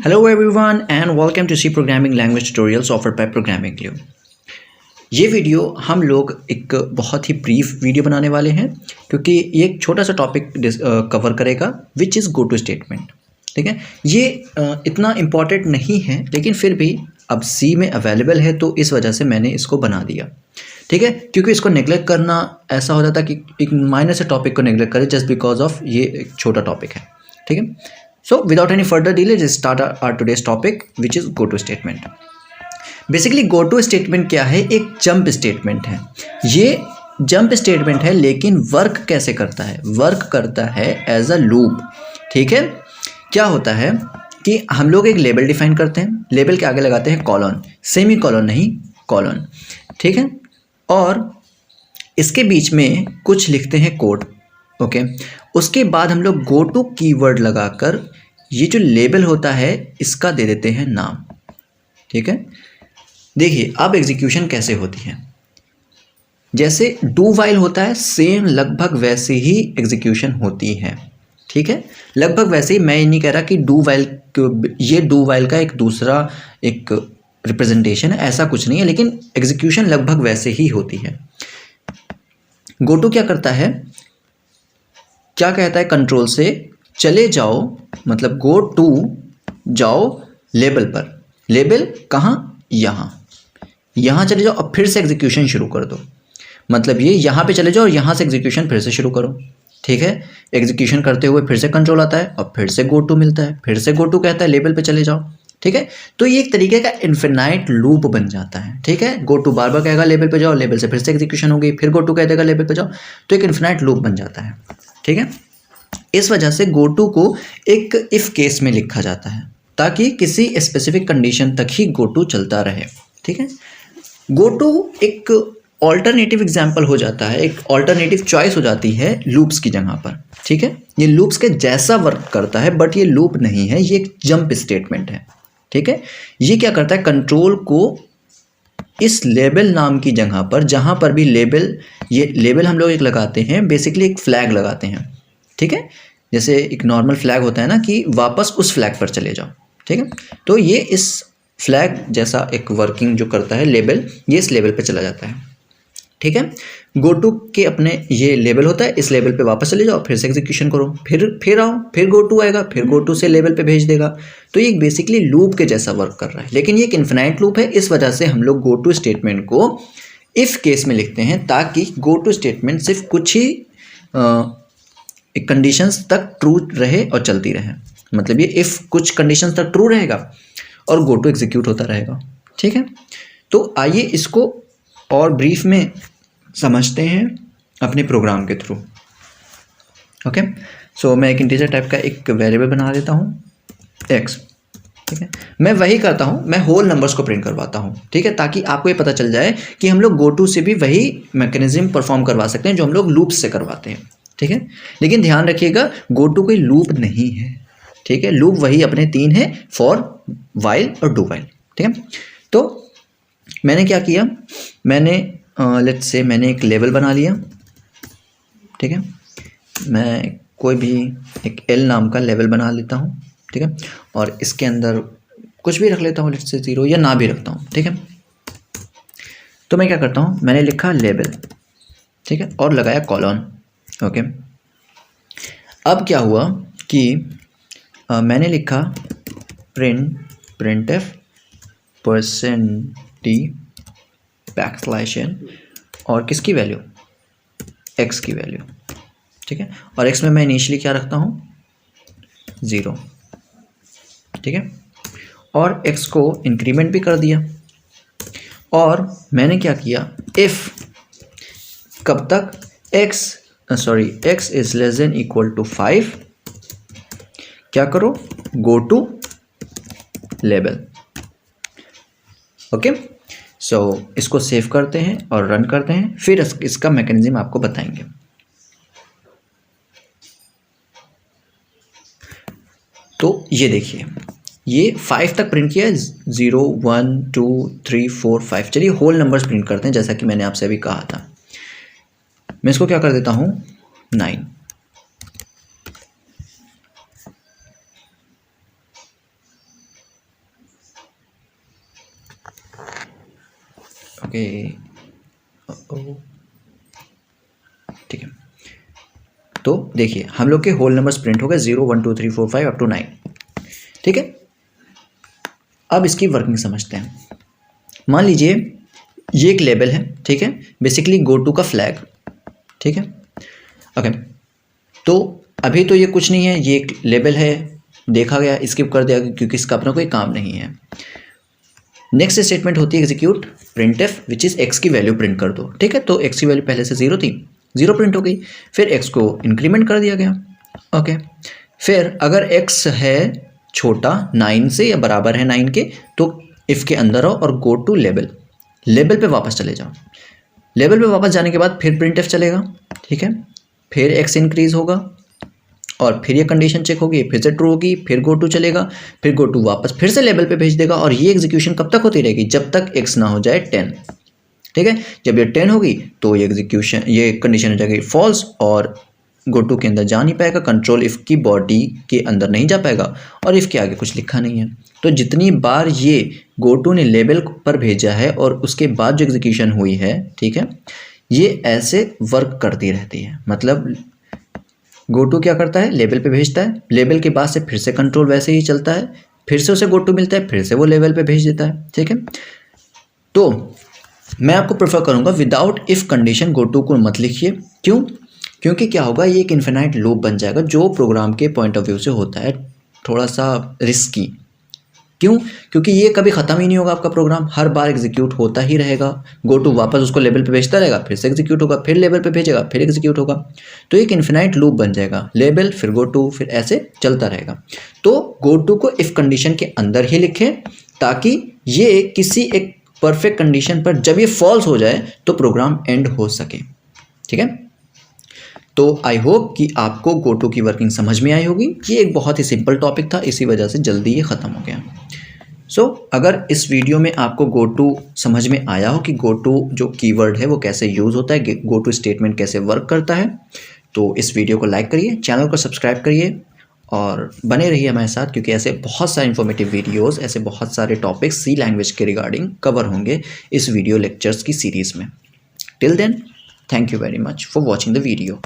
Hello everyone and welcome to C Programming Language Tutorials offered by Programming Glue। ये video हम लोग एक बहुत ही ब्रीफ वीडियो बनाने वाले हैं क्योंकि ये एक छोटा सा टॉपिक कवर करेगा which is go to statement. ठीक है, ये इतना इम्पॉर्टेंट नहीं है लेकिन फिर भी अब C में अवेलेबल है तो इस वजह से मैंने इसको बना दिया। ठीक है, क्योंकि इसको नेगलेक्ट करना ऐसा हो जाता कि एक माइनर से टॉपिक को नेगलेक्ट करें जस्ट बिकॉज ऑफ ये एक छोटा टॉपिक है। ठीक है, so without any further delay let's start our today's topic which is go to statement। Basically go to statement क्या है? एक जंप स्टेटमेंट है। ये जंप स्टेटमेंट है लेकिन वर्क कैसे करता है? वर्क करता है एज अ लूप। ठीक है, क्या होता है कि हम लोग एक लेबल डिफाइन करते हैं, लेबल के आगे लगाते हैं कॉलन, सेमी कॉलन नहीं कॉलन। ठीक है, और इसके बीच में कुछ लिखते हैं कोड। ओके, उसके बाद हम लोग गो टू कीवर्ड लगाकर ये जो लेबल होता है इसका दे देते हैं नाम। ठीक है, देखिए अब एग्जीक्यूशन कैसे होती है। जैसे डू वाइल होता है सेम लगभग वैसे ही एग्जीक्यूशन होती है। ठीक है, लगभग वैसे ही। मैं ये नहीं कह रहा कि डू वाइल, ये डू वाइल का एक दूसरा एक रिप्रेजेंटेशन है, ऐसा कुछ नहीं है, लेकिन एग्जीक्यूशन लगभग वैसे ही होती है। गो टू क्या करता है, क्या कहता है कंट्रोल से चले जाओ, मतलब गो टू जाओ लेबल पर। लेबल कहाँ? यहाँ चले जाओ और फिर से एग्जीक्यूशन शुरू कर दो। मतलब ये यहाँ पे चले जाओ और यहाँ से एग्जीक्यूशन फिर से शुरू करो। ठीक है, एग्जीक्यूशन करते हुए फिर से कंट्रोल आता है और फिर से गो टू मिलता है, फिर से गो टू कहता है लेबल पे चले जाओ। ठीक है, तो ये एक तरीके का इन्फिनाइट लूप बन जाता है। ठीक है, गो टू बार बार कहेगा लेबल पे जाओ, लेबल से फिर से एग्जीक्यूशन होगी, फिर गो टू कह देगा लेबल पे जाओ, तो एक इन्फिनाइट लूप बन जाता है। ठीक है, इस वजह से गो टू को एक इफ केस में लिखा जाता है ताकि किसी स्पेसिफिक कंडीशन तक ही गो टू चलता रहे। ठीक है, गो टू एक ऑल्टरनेटिव एग्जाम्पल हो जाता है, एक ऑल्टरनेटिव चॉइस हो जाती है लूप्स की जगह पर। ठीक है, ये लूप्स के जैसा वर्क करता है बट ये लूप नहीं है, ये एक जंप स्टेटमेंट है। ठीक है, ये क्या करता है, कंट्रोल को इस लेबल नाम की जगह पर, जहाँ पर भी लेबल, ये लेबल हम लोग एक लगाते हैं, बेसिकली एक फ्लैग लगाते हैं। ठीक है, जैसे एक नॉर्मल फ्लैग होता है ना कि वापस उस फ्लैग पर चले जाओ। ठीक है, तो ये इस फ्लैग जैसा एक वर्किंग जो करता है लेबल, ये इस लेबल पे चला जाता है। ठीक है, गो टू के अपने ये लेबल होता है, इस लेबल पे वापस चले जाओ, फिर से एग्जीक्यूशन करो, फिर आओ, फिर गो टू आएगा, फिर गो टू से लेबल पे भेज देगा। तो ये बेसिकली लूप के जैसा वर्क कर रहा है, लेकिन ये एक इन्फिनाइट लूप है। इस वजह से हम लोग गो टू स्टेटमेंट को इफ केस में लिखते हैं ताकि गो टू स्टेटमेंट सिर्फ कुछ ही एक कंडीशंस तक ट्रू रहे और चलती रहे। मतलब ये इफ़ कुछ कंडीशंस तक ट्रू रहेगा और गो टू एग्जीक्यूट होता रहेगा। ठीक है, तो आइए इसको और ब्रीफ में समझते हैं अपने प्रोग्राम के थ्रू। ओके, सो मैं एक इंटीजर टाइप का एक वेरिएबल बना देता हूँ x। ठीक है, मैं वही करता हूँ, मैं होल नंबर्स को प्रिंट करवाता हूँ। ठीक है, ताकि आपको ये पता चल जाए कि हम लोग गो टू से भी वही मैकेनिज्म परफॉर्म करवा सकते हैं जो हम लोग लूप से करवाते हैं। ठीक है, लेकिन ध्यान रखिएगा गो टू कोई लूप नहीं है। ठीक है, लूप वही अपने तीन है, फॉर, वाइल और डू वाइल। ठीक है, तो मैंने क्या किया, मैंने लेट्स से मैंने एक लेबल बना लिया। ठीक है, मैं कोई भी एक एल नाम का लेवल बना लेता हूँ। ठीक है, और इसके अंदर कुछ भी रख लेता हूँ, लेट्स से 0 या ना भी रखता हूँ। ठीक है, तो मैं क्या करता हूँ, मैंने लिखा लेबल। ठीक है, और लगाया कॉलन। ओके, अब क्या हुआ कि मैंने लिखा प्रिंटफ %d बैकस्लैश और किसकी वैल्यू, x की वैल्यू। ठीक है, और x में मैं इनिशियली क्या रखता हूँ, 0। ठीक है, और x को इंक्रीमेंट भी कर दिया। और मैंने क्या किया, इफ़ कब तक x is less than equal to 5, क्या करो, go to label. Okay, so इसको सेव करते हैं और रन करते हैं, फिर इसका मैकेनिज्म आपको बताएंगे। तो ये देखिए, ये 5 तक प्रिंट किया है, 0 1 2 3 4 5। चलिए होल नंबर्स प्रिंट करते हैं जैसा कि मैंने आपसे अभी कहा था। मैं इसको क्या कर देता हूँ, 9। ओके, ठीक है। तो देखिए हम लोग के होल नंबर्स प्रिंट हो गए 0 1 2 3 4 5 अप टू 9, ठीक है। अब इसकी वर्किंग समझते हैं। मान लीजिए ये एक लेबल है, ठीक है, बेसिकली गो टू का फ्लैग, ठीक है, ओके। तो अभी तो ये कुछ नहीं है, ये एक लेबल है, देखा गया, स्किप कर दिया क्योंकि इसका अपना कोई काम नहीं है। नेक्स्ट स्टेटमेंट होती है execute printf which is x की वैल्यू प्रिंट कर दो, ठीक है। तो x की वैल्यू पहले से 0 थी, 0 प्रिंट हो गई, फिर x को इंक्रीमेंट कर दिया गया, ओके। फिर अगर x है छोटा 9 से या बराबर है 9 के, तो इफ़ के अंदर आओ और गो टू लेबल, लेबल पे वापस चले जाओ। लेबल पे वापस जाने के बाद फिर printf चलेगा, ठीक है, फिर x इंक्रीज होगा और फिर ये कंडीशन चेक होगी, फिर से ट्रू होगी, फिर गो टू चलेगा, फिर गो टू वापस फिर से लेवल पे भेज देगा। और ये एग्जीक्यूशन कब तक होती रहेगी, जब तक x ना हो जाए 10, ठीक है। जब ये 10 होगी तो ये एग्जीक्यूशन, ये कंडीशन हो जाएगी फॉल्स और गो टू के अंदर जा नहीं पाएगा, कंट्रोल इफ़ की बॉडी के अंदर नहीं जा पाएगा और इफ़ के आगे कुछ लिखा नहीं है। तो जितनी बार ये गो टू ने लेबल पर भेजा है और उसके बाद जो एग्जीक्यूशन हुई है, ठीक है, ये ऐसे वर्क करती रहती है। मतलब गो टू क्या करता है, लेबल पे भेजता है, लेबल के बाद से फिर से कंट्रोल वैसे ही चलता है, फिर से उसे गो टू मिलता है, फिर से वो लेवल पे भेज देता है, ठीक है। तो मैं आपको प्रेफर करूंगा without if condition go to को मत लिखिए। क्यों? क्योंकि क्या होगा, ये एक इन्फिनाइट लूप बन जाएगा जो प्रोग्राम के पॉइंट ऑफ व्यू से होता है थोड़ा सा रिस्की। क्यों? क्योंकि ये कभी ख़त्म ही नहीं होगा, आपका प्रोग्राम हर बार एग्जीक्यूट होता ही रहेगा। गो टू वापस उसको लेवल पे भेजता रहेगा, फिर से एग्जीक्यूट होगा, फिर लेवल पे भेजेगा, फिर एग्जीक्यूट होगा। तो एक इन्फिनाइट लूप बन जाएगा, लेबल फिर गो टू, फिर ऐसे चलता रहेगा। तो गो टू को इफ़ कंडीशन के अंदर ही लिखें ताकि ये किसी एक परफेक्ट कंडीशन पर जब ये फॉल्स हो जाए तो प्रोग्राम एंड हो सके, ठीक है। तो आई होप कि आपको गो टू की वर्किंग समझ में आई होगी। ये एक बहुत ही सिंपल टॉपिक था, इसी वजह से जल्दी ये ख़त्म हो गया। सो अगर इस वीडियो में आपको गो टू समझ में आया हो कि गो टू जो कीवर्ड है वो कैसे यूज़ होता है, गो टू स्टेटमेंट कैसे वर्क करता है, तो इस वीडियो को लाइक करिए, चैनल को सब्सक्राइब करिए और बने रहिए हमारे साथ, क्योंकि ऐसे बहुत सारे इन्फॉर्मेटिव वीडियोस, ऐसे बहुत सारे टॉपिक्स सी लैंग्वेज के रिगार्डिंग कवर होंगे इस वीडियो लेक्चर्स की सीरीज़ में। Till then, thank you very much for watching the video.